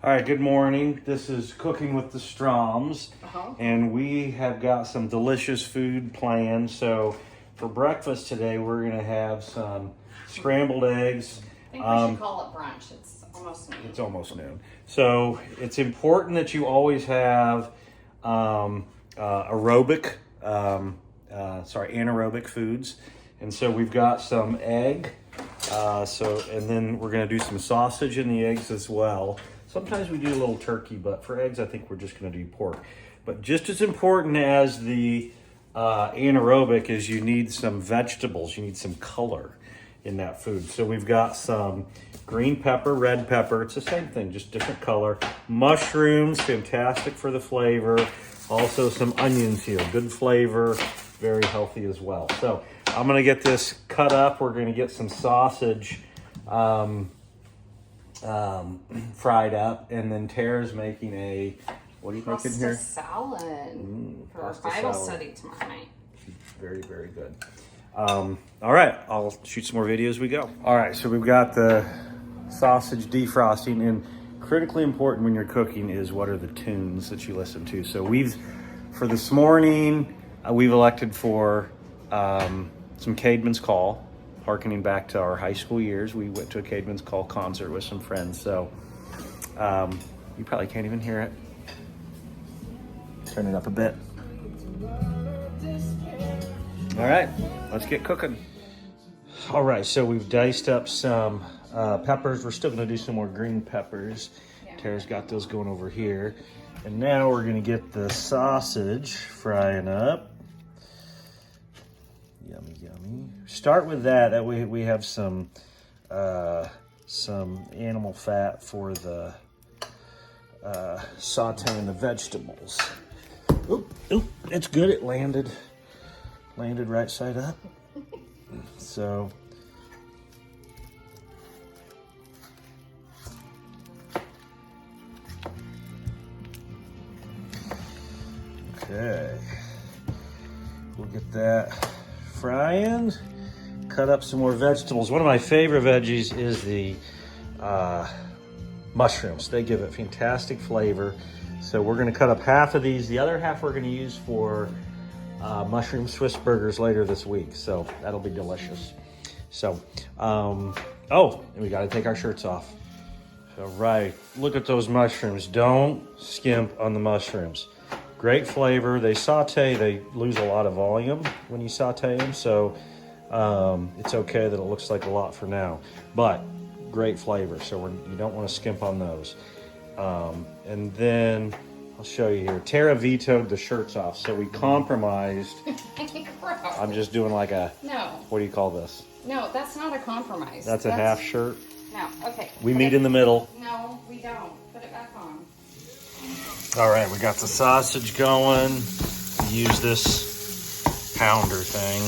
All right, good morning. This is Cooking with the Strahms, and we have got some delicious food planned. So for breakfast today, we're going to have some scrambled eggs. I think we should call it brunch. It's almost noon. It's almost noon. So it's important that you always have anaerobic foods. And so we've got some egg. And then we're going to do some sausage in the eggs as well. Sometimes we do a little turkey, but for eggs, I think we're just going to do pork. But just as important as the anaerobic is you need some vegetables. You need some color in that food. So we've got some green pepper, red pepper. It's the same thing, just different color. Mushrooms, fantastic for the flavor. Also some onions here, good flavor, very healthy as well. So I'm going to get this cut up. We're going to get some sausage fried up, and then Tara's making what are you making here? Pasta salad for Bible study tomorrow night. Very, very good. All right, I'll shoot some more videos as we go. All right, so we've got the sausage defrosting, and critically important when you're cooking is what are the tunes that you listen to. So for this morning, we've elected for some Caedmon's Call. Harkening back to our high school years, we went to a Caedmon's Call concert with some friends, so you probably can't even hear it. Turn it up a bit. All right, let's get cooking. All right, so we've diced up some peppers. We're still gonna do some more green peppers. Yeah. Tara's got those going over here. And now we're gonna get the sausage frying up. Yummy, yummy. Start with that. That way we have some animal fat for the sauteing the vegetables. Oop, it's good. It landed right side up. So okay, we'll get that frying. Cut up some more vegetables. One of my favorite veggies is the mushrooms. They give it fantastic flavor. So we're going to cut up half of these. The other half we're going to use for mushroom Swiss burgers later this week. So that'll be delicious. So, and we got to take our shirts off. All right, look at those mushrooms. Don't skimp on the mushrooms. Great flavor. They saute. They lose a lot of volume when you saute them. So it's okay that it looks like a lot for now, but great flavor. So you don't want to skimp on those. And then I'll show you here. Tara vetoed the shirts off, so we compromised. I'm just doing like a, no. What do you call this? No, that's not a compromise. That's a half shirt? No, okay. We meet in the middle. No, we don't. Put it back on. All right, we got the sausage going. We use this pounder thing.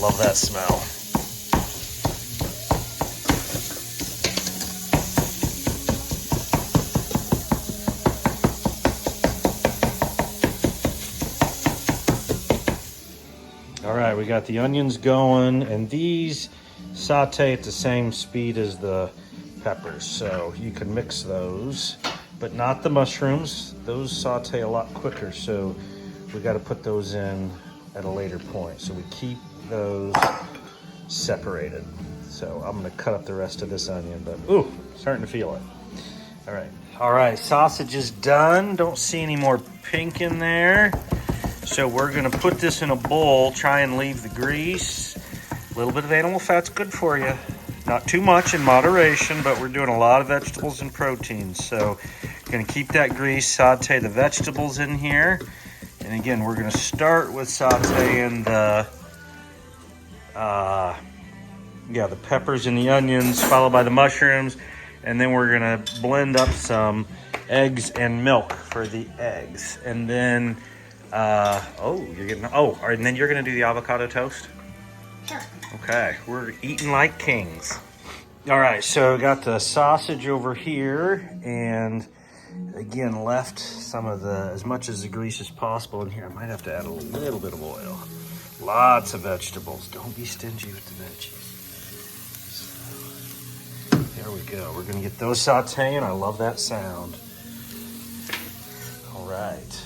Love that smell. All right, we got the onions going, and these saute at the same speed as the peppers, so you can mix those, but not the mushrooms. Those saute a lot quicker, so we got to put those in at a later point. So we keep those separated. So I'm gonna cut up the rest of this onion, but ooh, starting to feel it. All right, sausage is done. Don't see any more pink in there. So we're gonna put this in a bowl, try and leave the grease. A little bit of animal fat's good for you. Not too much, in moderation, but we're doing a lot of vegetables and proteins. So gonna keep that grease, saute the vegetables in here. And again, we're gonna start with sauteing the peppers and the onions, followed by the mushrooms, and then we're gonna blend up some eggs and milk for the eggs. And then, and then you're gonna do the avocado toast? Sure. Okay, we're eating like kings. All right, so got the sausage over here, and again, left some of as much as the grease as possible in here. I might have to add a little bit of oil. Lots of vegetables. Don't be stingy with the veggies. So, there we go. We're gonna get those sauteing. I love that sound. All right.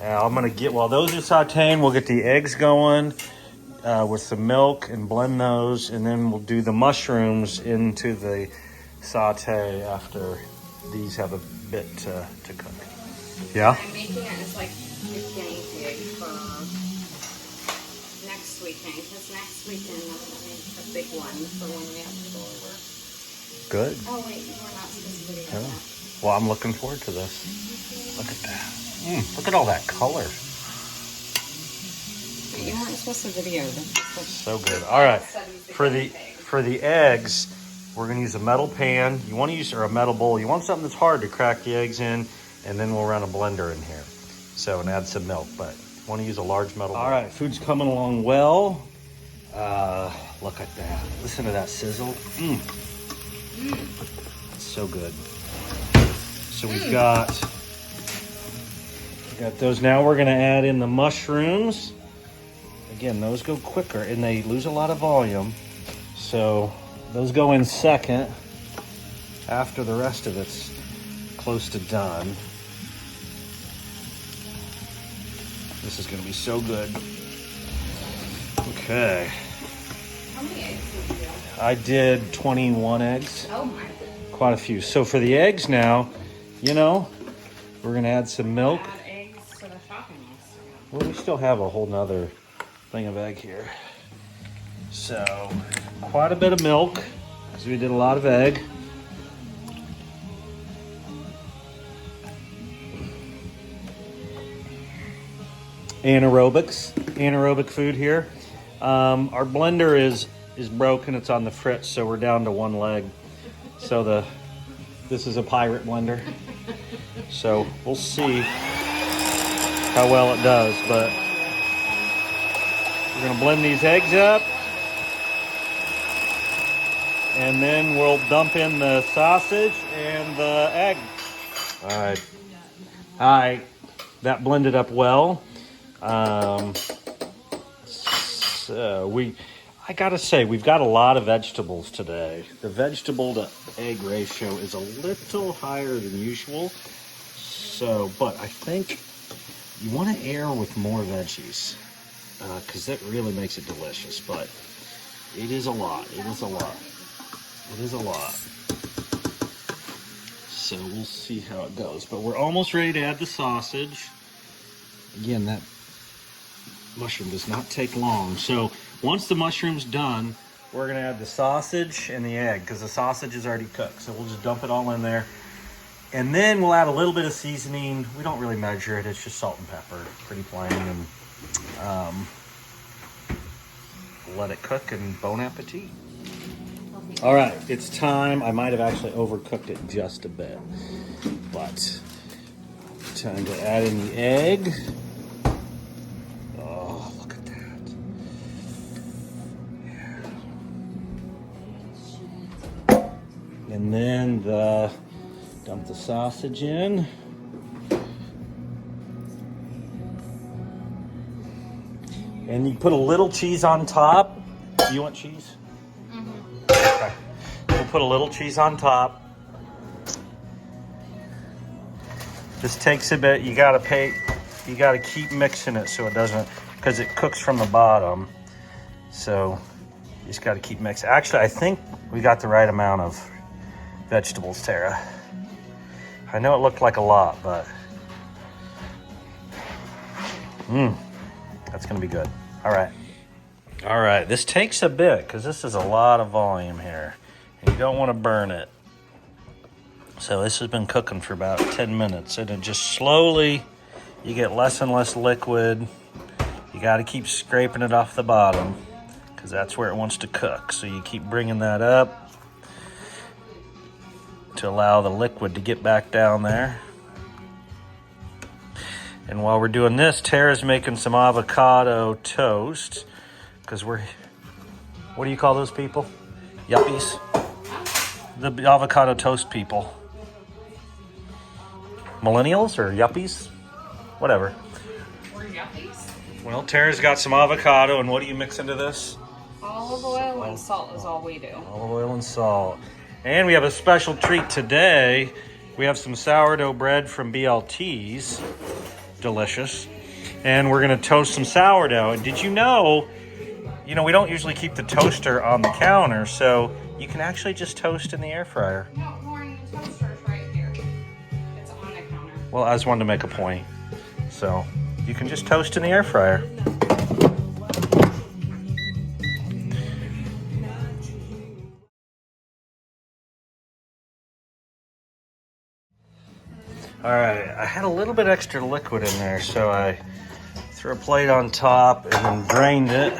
Now I'm gonna while those are sauteing, we'll get the eggs going with some milk and blend those, and then we'll do the mushrooms into the saute after these have a bit to cook. Yeah? I'm making it as like a guinea pig for next weekend, because next weekend I'm going to make a big one for when we have to go over. Good. Oh wait, we're not supposed to video that. Well, I'm looking forward to this. Look at that. Look at all that color. Wait, you weren't supposed to video this. So good. All right. For the eggs, we're going to use a metal pan. You want to use a metal bowl. You want something that's hard to crack the eggs in, and then we'll run a blender in here. So, and add some milk, but you want to use a large metal bowl. All right, food's coming along well. Look at that. Listen to that sizzle. It's so good. So we've got those. Now we're going to add in the mushrooms. Again, those go quicker, and they lose a lot of volume. So those go in second after the rest of it's close to done. This is going to be so good. Okay. How many eggs did you do? I did 21 eggs. Oh my. Quite a few. So for the eggs now, we're going to add some milk. Add eggs to the shopping list. Well, we still have a whole nother thing of egg here. So quite a bit of milk, because we did a lot of egg. Anaerobic food here. Our blender is broken. It's on the fritz, so we're down to one leg. So this is a pirate blender. So we'll see how well it does, but we're gonna blend these eggs up, and then we'll dump in the sausage and the egg. All right, that blended up well. I gotta say, we've got a lot of vegetables today. The vegetable to egg ratio is a little higher than usual. So, but I think you want to err with more veggies, because that really makes it delicious. But it is a lot. It is a lot. So we'll see how it goes. But we're almost ready to add the sausage. Again, that mushroom does not take long. So once the mushroom's done, we're gonna add the sausage and the egg, because the sausage is already cooked. So we'll just dump it all in there. And then we'll add a little bit of seasoning. We don't really measure it. It's just salt and pepper, pretty plain. And let it cook, and bon appetit. All right, it's time. I might have actually overcooked it just a bit, but time to add in the egg. Oh, look at that. And then dump the sausage in. And you put a little cheese on top. Do you want cheese? Okay. We'll put a little cheese on top. This takes a bit. You gotta keep mixing it so it doesn't, because it cooks from the bottom. So you just gotta keep mixing. Actually, I think we got the right amount of vegetables, Tara. I know it looked like a lot, but that's gonna be good. All right, this takes a bit, because this is a lot of volume here, and you don't want to burn it. So this has been cooking for about 10 minutes, and it just slowly, you get less and less liquid. You got to keep scraping it off the bottom, because that's where it wants to cook. So you keep bringing that up to allow the liquid to get back down there. And while we're doing this, Tara's making some avocado toast, because what do you call those people? Yuppies? The avocado toast people. millennials or yuppies, whatever. We're yuppies. Well, Tara's got some avocado, and what do you mix into this? Olive oil and salt is all we do. Olive oil and salt. And we have a special treat today. We have some sourdough bread from BLT's. Delicious. And we're going to toast some sourdough. And did you know, we don't usually keep the toaster on the counter, so you can actually just toast in the air fryer. No, Lauren, the toaster's right here. It's on the counter. Well, I just wanted to make a point. So you can just toast in the air fryer. All right, I had a little bit extra liquid in there, so I threw a plate on top and then drained it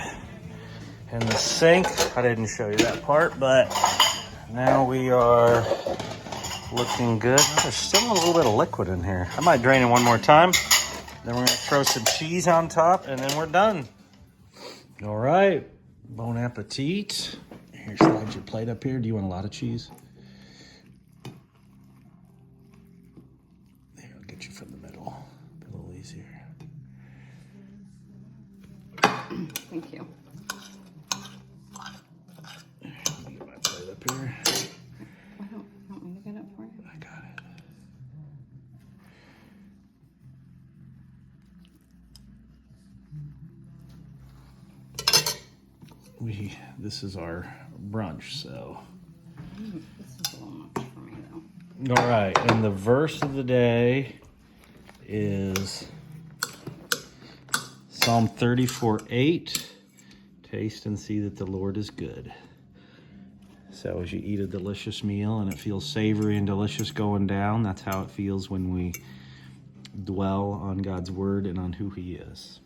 in the sink. I didn't show you that part, but now we are looking good. There's still a little bit of liquid in here. I might drain it one more time. Then we're gonna throw some cheese on top, and then we're done. All right, bon appetit. Here, slide your plate up here. Do you want a lot of cheese? There, I'll get you from the middle. Be a little easier. Thank you. Let me get my plate up here. I don't want me to get it for you. I got it. This is our brunch, so. This is a little much for me, though. All right, and the verse of the day is Psalm 34:8. Taste and see that the Lord is good. So as you eat a delicious meal and it feels savory and delicious going down, that's how it feels when we dwell on God's word and on who he is.